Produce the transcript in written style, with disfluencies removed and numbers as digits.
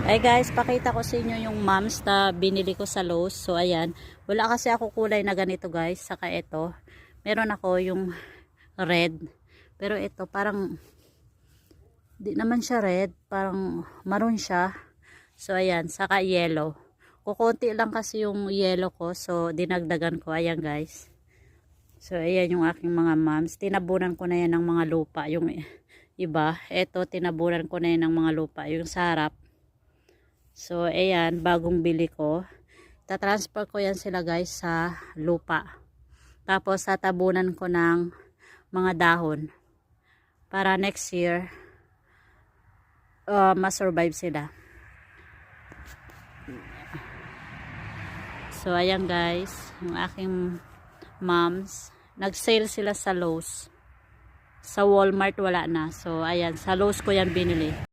Ay guys, pakita ko sa inyo yung mums na binili ko sa Lowe's. So ayan, wala kasi ako kulay na ganito guys. Saka ito, meron ako yung red. Pero ito parang, di naman siya red, parang maroon siya. So ayan, saka yellow. Kukunti lang kasi yung yellow ko, so dinagdagan ko. Ayan guys. So ayan yung aking mga mums. Tinabunan ko na yan ng mga lupa. Yung iba, ito tinabunan ko na yan ng mga lupa. Yung sa harap. So, ayan, bagong bili ko. Tatransfer ko yan sila guys sa lupa. Tapos, tatabunan ko ng mga dahon. Para next year, masurvive sila. So, ayan guys, yung aking moms. Nag-sale sila sa Lowe's. Sa Walmart wala na. So, ayan, sa Lowe's ko yan binili.